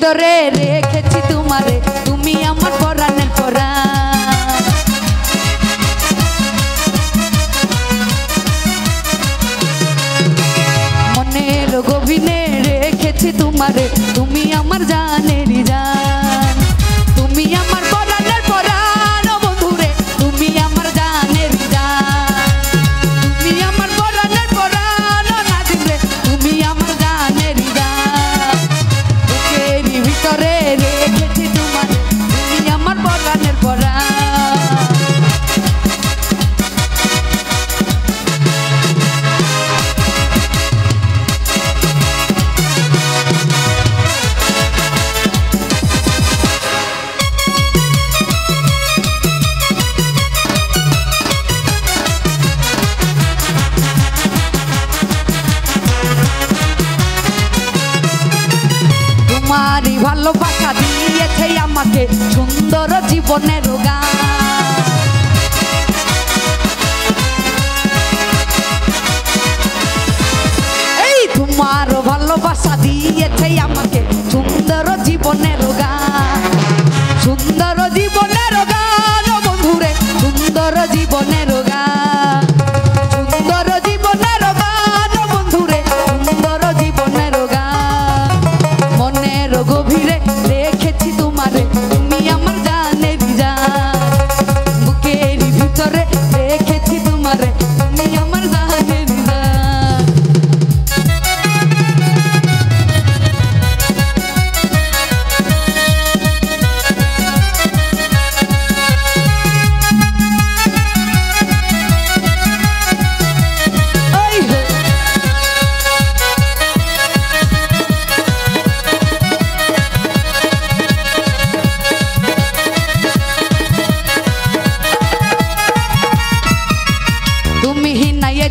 ভিতরে রেখেছি তোমারে, তুমি আমার পরাণের পরাণ। মনের গভীরে রেখেছি তোমারে, তুমি আমার জানেরই জান। তুমি আমার পরাণের পরাণ বন্ধুরে, তুমি আমার জানেরই জান। তুমি আমার পরাণের পরাণ নাজিম রে, তুমি আমার জানেরই জান। বুকেরই ভিতরে রেখেছি তোমারে, তুমি আমার পরাণের পরাণ। তোমারই ভালোবাসা দিয়েছে আমাকে সুন্দর জীবনের গান। এই তোমার ভালোবাসা দিয়েছে আমাকে সুন্দর জীবনের গান। সুন্দর জীবনের গান বন্ধুরে, সুন্দর জীবনের গান। সুন্দর জীবনের গান বন্ধুরে, সুন্দর জীবনের গান। মনের গভীরে রেখেছি তোমারে, তুমি আমার জানেরই জান। বুকের ভিতরে রেখেছি তোমারে, তুমি আমার জানেরই জান।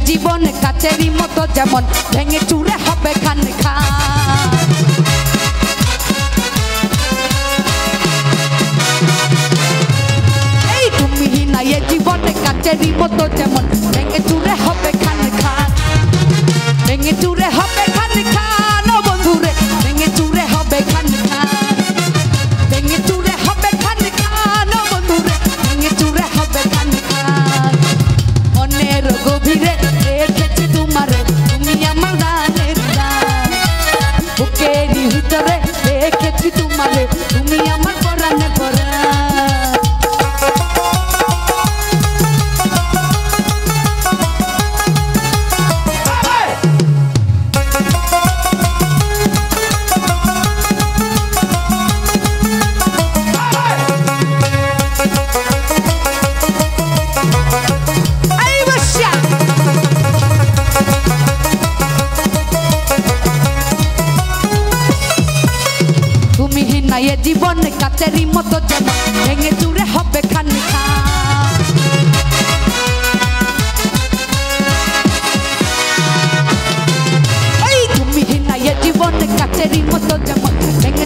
জীবন কাচেরি মতো যেমন ভেঙে চুরে হবে খান খান। এই তুমি না এ জীবন কাচেরি মতো যেমন ভেঙে চুরে হবে খান খান। ভেঙে চুরে হবে খান খান ও বন্ধুরে, ভেঙে চুরে হবে খান খান। ভেঙে চুরে হবে খান খান ও বন্ধুরে, ভেঙে চুরে হবে খান খান। মনের গভীরে রেখেছি তোমারে, তুমি আমার জানের জান। বুকেরই ভিতরে রেখেছি তোমারে, তুমি আমার পরাণের পরাণ। এ জীবন কাচেরি মতো যেমন ভেঙে চুরে হবে খান খান। এই তুমি না এ জীবন কাচেরি মতো যেমন ভেঙে